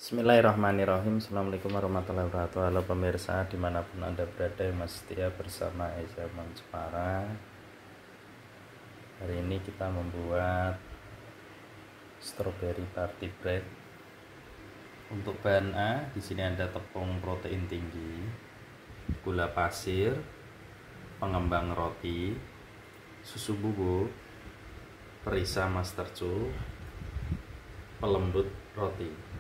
Bismillahirrahmanirrahim. Assalamualaikum warahmatullahi wabarakatuh. Halo pemirsa dimanapun anda berada, Mas setia bersama Eza Mancepara. Hari ini kita membuat strawberry party bread. Untuk bahan A, di sini ada tepung protein tinggi, gula pasir, pengembang roti, susu bubuk, perisa mastercu, pelembut roti.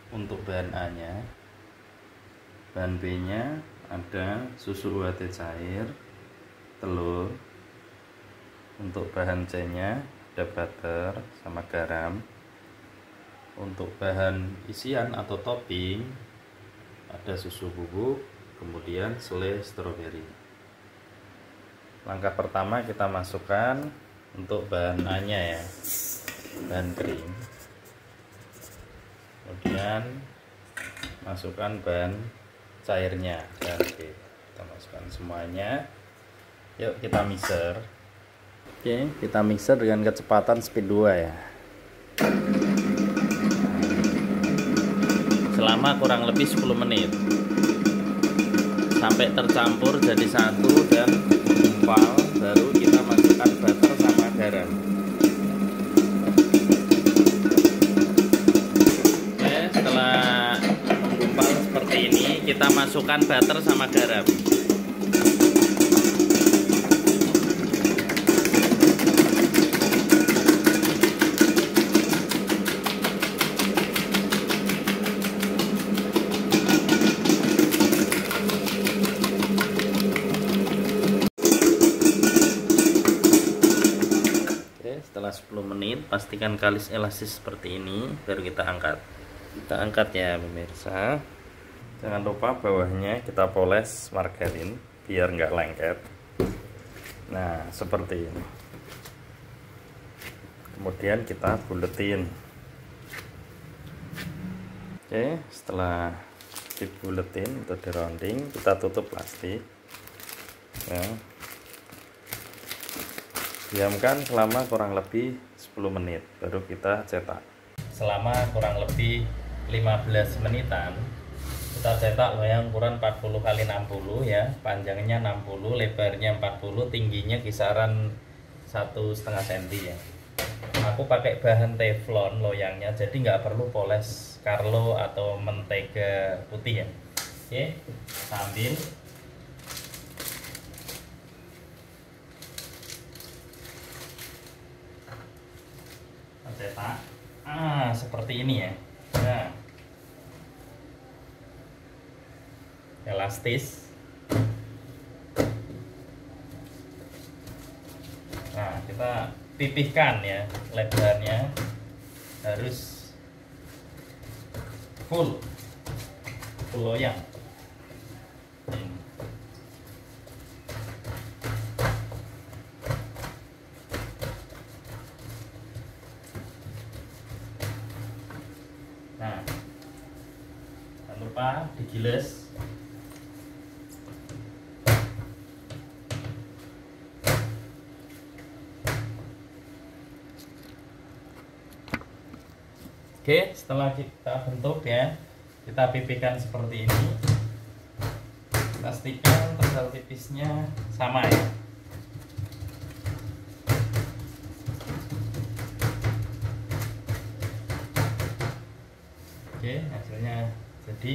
Untuk bahan A nya, bahan B nya ada susu UHT cair, telur. Untuk bahan C nya ada butter sama garam. Untuk bahan isian atau topping ada susu bubuk, kemudian selai stroberi. Langkah pertama kita masukkan untuk bahan A nya ya, bahan krim. Kemudian masukkan bahan cairnya, bahan B. Kita masukkan semuanya. Yuk kita mixer. Oke, kita mixer dengan kecepatan speed 2 ya. Selama kurang lebih 10 menit. Sampai tercampur jadi satu dan gumpal, baru kita masukkan butter sama garam. Kita masukkan butter sama garam. Oke, setelah 10 menit pastikan kalis elastis seperti ini, baru kita angkat. Kita angkat ya pemirsa. Jangan lupa bawahnya kita poles margarin biar nggak lengket. Nah, seperti ini. Kemudian kita buletin. Oke, setelah dibuletin atau di rounding, kita tutup plastik. Ya. Diamkan selama kurang lebih 10 menit, baru kita cetak. Selama kurang lebih 15 menitan. Kita cetak loyang ukuran 40 x 60 ya, panjangnya 60, lebarnya 40, tingginya kisaran 1,5 cm ya. Aku pakai bahan teflon loyangnya, jadi nggak perlu poles Carlo atau mentega putih ya. Oke, sambil cetak, seperti ini ya. Nah, elastis. Nah, kita pipihkan ya, lebarnya harus full loyang. Nah, jangan lupa digiles. Oke, setelah kita bentuk ya, kita pipihkan seperti ini. Pastikan tebal tipisnya sama ya. Oke, hasilnya jadi.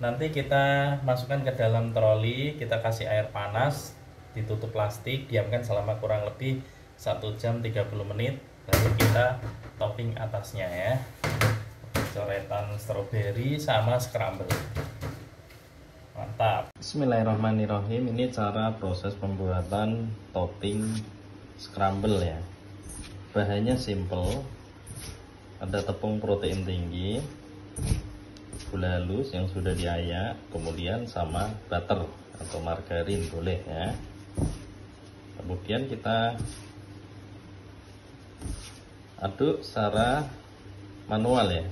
Nanti kita masukkan ke dalam troli, kita kasih air panas, ditutup plastik, diamkan selama kurang lebih 1 jam 30 menit. Lalu kita topping atasnya ya, coretan stroberi sama scramble. Mantap. Bismillahirrahmanirrahim. Ini cara proses pembuatan topping scramble ya. Bahannya simple. Ada tepung protein tinggi, gula halus yang sudah diayak, kemudian sama butter atau margarin boleh ya. Kemudian kita aduk secara manual ya,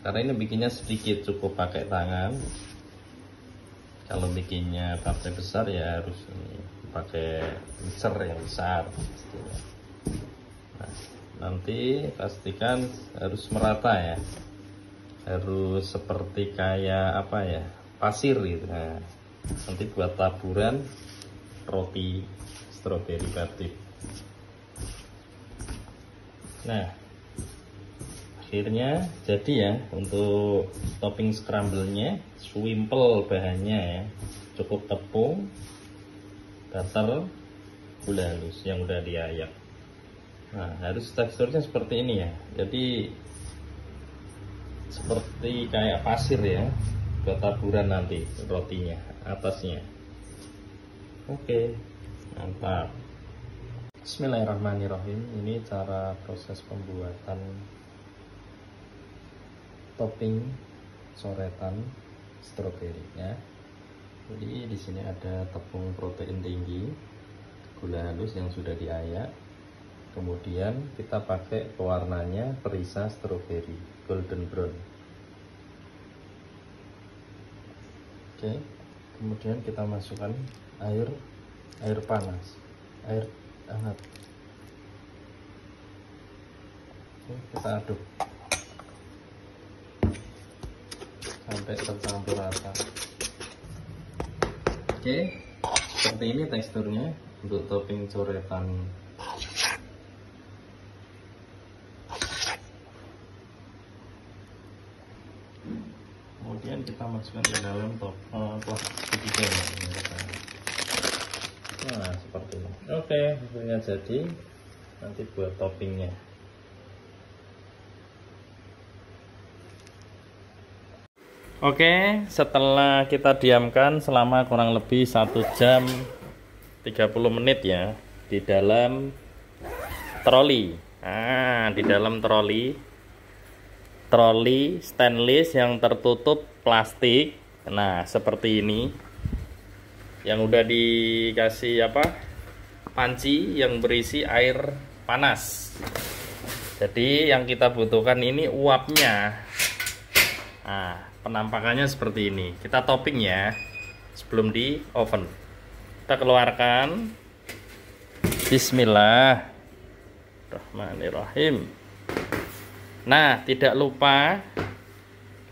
karena ini bikinnya sedikit, cukup pakai tangan. Kalau bikinnya partai besar ya harus pakai mixer yang besar. Nah, nanti pastikan harus merata ya. harus seperti kayak apa ya, pasir gitu. Nah, nanti buat taburan roti stroberi batik. Nah, akhirnya jadi ya untuk topping scramble-nya. Simple bahannya ya, cukup tepung, butter, gula halus yang udah diayak. Nah, harus teksturnya seperti ini ya, jadi seperti kayak pasir ya, buat taburan nanti rotinya atasnya. Oke, mantap. Bismillahirrahmanirrahim. Ini cara proses pembuatan topping coretan stroberi ya. Jadi di sini ada tepung protein tinggi, gula halus yang sudah diayak, kemudian kita pakai pewarnanya perisa stroberi golden brown. Oke, kemudian kita masukkan air panas, air hangat. Oke, kita aduk sampai tercampur rata. Oke, seperti ini teksturnya untuk topping coretan. Kemudian kita masukkan ke dalam plastik juga. Nah, seperti ini. Oke, hasilnya jadi. Nanti buat toppingnya. Oke, setelah kita diamkan selama kurang lebih 1 jam 30 menit ya di dalam troli. Nah, di dalam troli stainless yang tertutup plastik. Nah, seperti ini. Yang udah dikasih panci yang berisi air panas. Jadi yang kita butuhkan ini uapnya. Nah, penampakannya seperti ini. Kita topping ya sebelum di oven. Kita keluarkan. Bismillahirrahmanirrahim. Nah, tidak lupa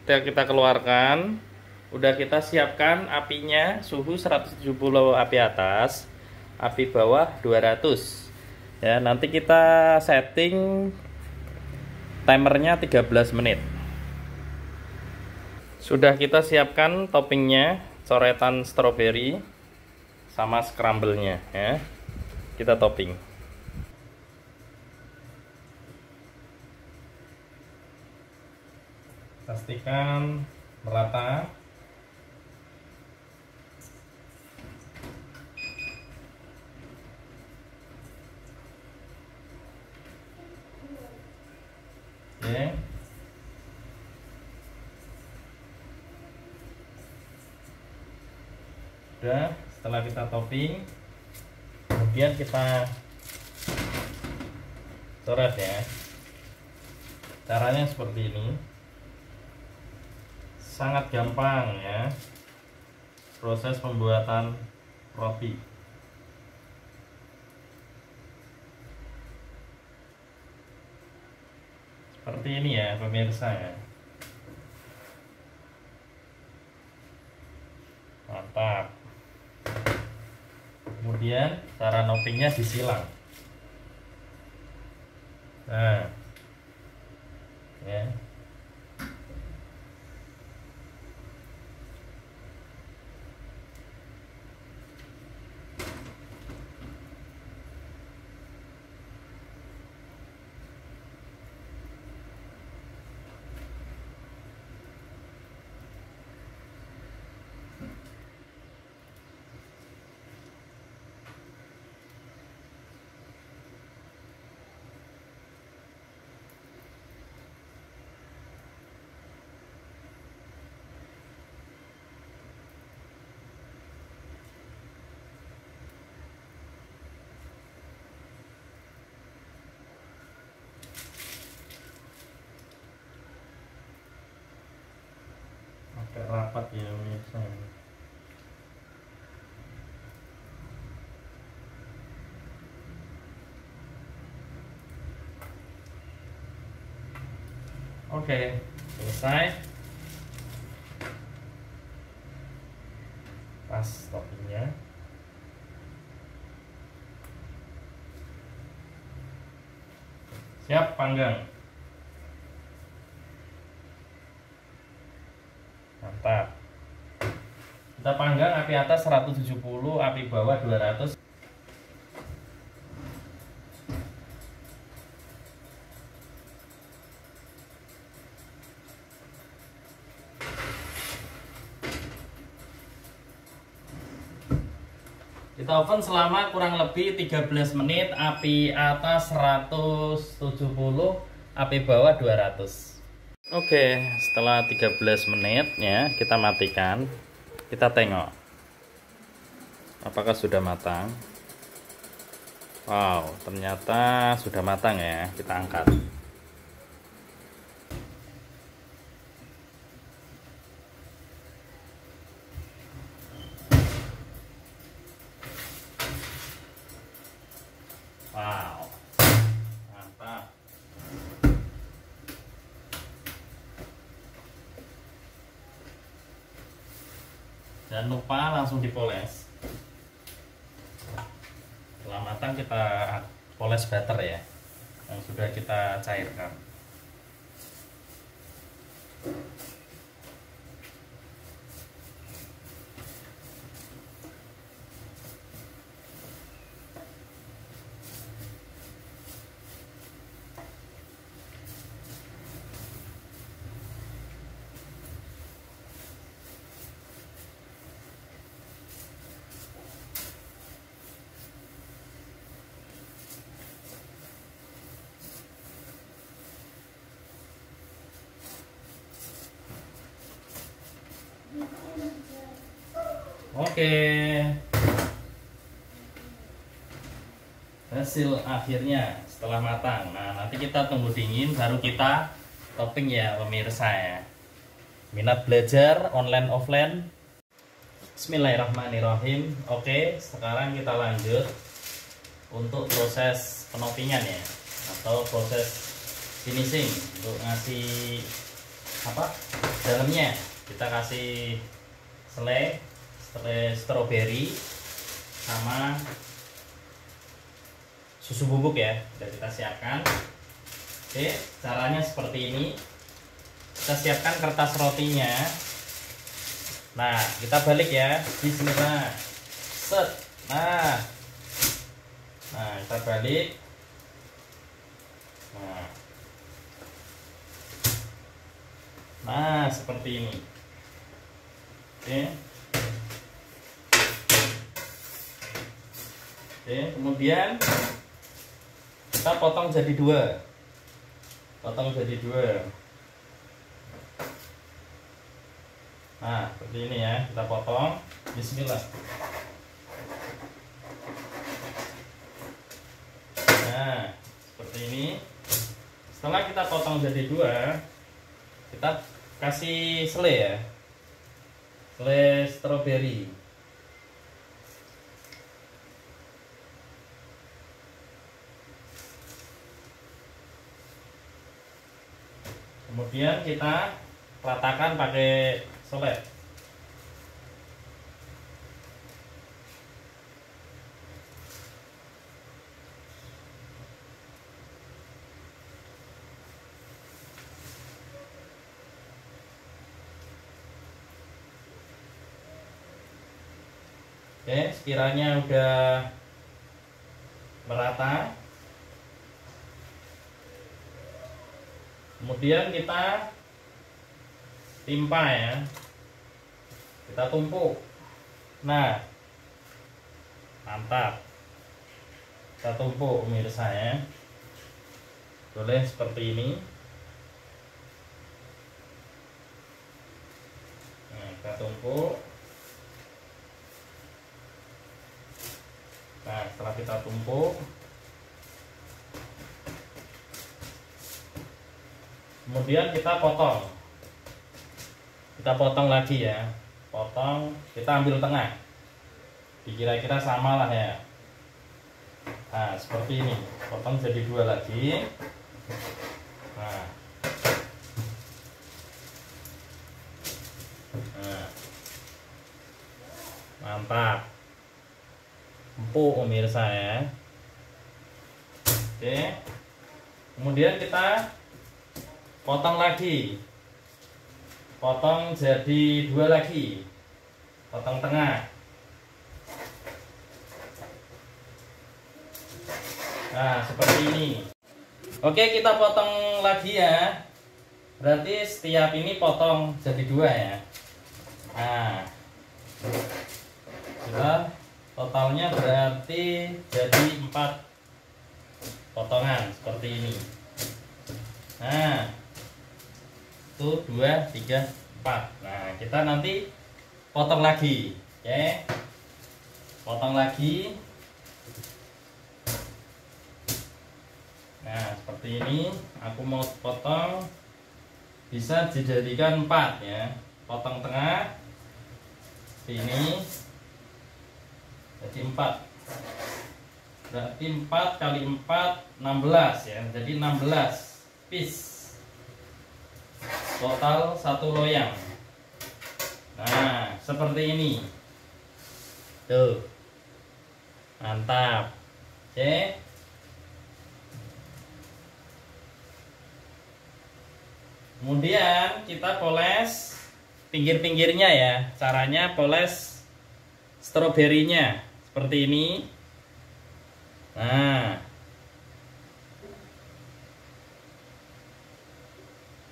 kita keluarkan. Udah kita siapkan apinya suhu 170 api atas, api bawah 200. Ya, nanti kita setting timernya 13 menit. Sudah kita siapkan toppingnya, coretan stroberi sama scramble-nya ya. Kita topping. Pastikan merata. Oke. Udah, setelah kita topping, kemudian kita coret ya. Caranya seperti ini. Sangat gampang ya proses pembuatan roti. Seperti ini ya pemirsa ya. Mantap. Kemudian cara noppingnya disilang. Nah, ya. Agak rapat ya pemirsa. Oke. Selesai. Pas toppingnya. Siap panggang. Mantap. Kita panggang api atas 170, api bawah 200. Kita oven selama kurang lebih 13 menit, api atas 170, api bawah 200. Oke, setelah 13 menit ya, kita matikan. Kita tengok apakah sudah matang. Wow, ternyata sudah matang ya. Kita angkat. Wow, mantap. Jangan lupa langsung dipoles. Setelah matang kita poles butter ya, yang sudah kita cairkan. Oke, hasil akhirnya setelah matang. Nah, nanti kita tunggu dingin baru kita topping ya pemirsa ya. Minat belajar online offline. Bismillahirrahmanirrahim. Oke, sekarang kita lanjut untuk proses penoppingan ya, atau proses finishing. Untuk ngasih apa dalamnya, kita kasih selai stroberi sama susu bubuk ya, sudah kita siapkan. Oke, caranya seperti ini. Kita siapkan kertas rotinya. Nah, kita balik ya. Bismillah. Set. Nah, kita balik. Nah, seperti ini. Oke. Oke, kemudian kita potong jadi dua. Nah, seperti ini ya, kita potong. Bismillah. Nah, seperti ini. Setelah kita potong jadi dua, kita kasih selai ya, selai stroberi. Kemudian kita ratakan pakai solet. Oke, sekiranya udah merata, kemudian kita timpa ya, kita tumpuk. Nah, mantap, kita tumpuk pemirsa ya, boleh seperti ini. Nah, kita tumpuk. Nah, setelah kita tumpuk, kemudian kita potong. Kita potong lagi ya. Potong, kita ambil tengah. Kira-kira sama lah ya. Nah, seperti ini. Potong jadi dua lagi. Nah. Mantap. Empuk pemirsa ya. Oke. Kemudian kita potong lagi. Potong jadi 2 lagi. Potong tengah. Nah, seperti ini. Oke, kita potong lagi ya. Berarti setiap ini potong jadi 2 ya. Nah, kita totalnya berarti jadi 4 potongan seperti ini. Nah, itu 2, 3, 4. Nah, kita nanti potong lagi. Oke. Potong lagi. Nah, seperti ini. Aku mau potong, bisa dijadikan 4 ya. Potong tengah sini jadi 4. Berarti 4 kali 4 16 ya. Jadi 16 piece. Total 1 loyang. Nah, seperti ini. Tuh. Mantap. Oke. Kemudian kita poles pinggir-pinggirnya ya. Caranya poles stroberinya seperti ini. Nah,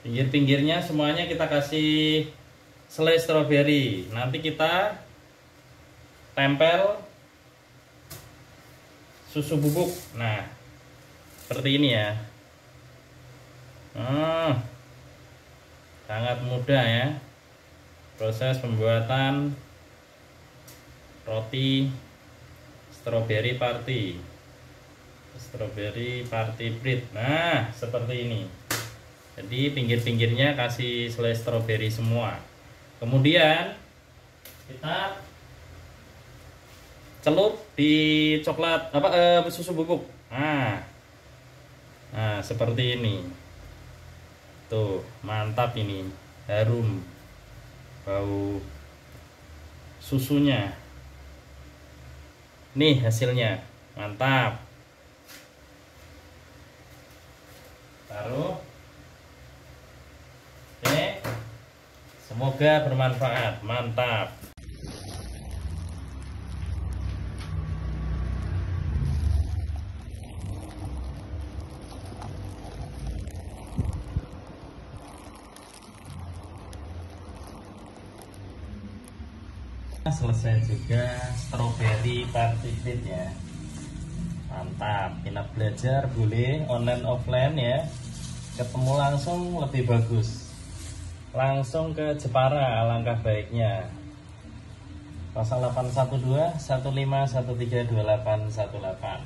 pinggir-pinggirnya semuanya kita kasih selai stroberi. Nanti kita tempel susu bubuk. Nah, seperti ini ya. Sangat mudah ya proses pembuatan roti strawberry party bread. Nah, seperti ini. Jadi pinggir-pinggirnya kasih selai stroberi semua. Kemudian kita celup di coklat susu bubuk. Nah, seperti ini. Tuh, mantap ini. Harum bau susunya. Nih hasilnya. Mantap. Taruh. Oke. Semoga bermanfaat. Mantap. Selesai juga strawberry party bread ya. Mantap. Minat belajar boleh online offline ya. Ketemu langsung lebih bagus. Langsung ke Jepara alangkah baiknya. 0812 1513 2818.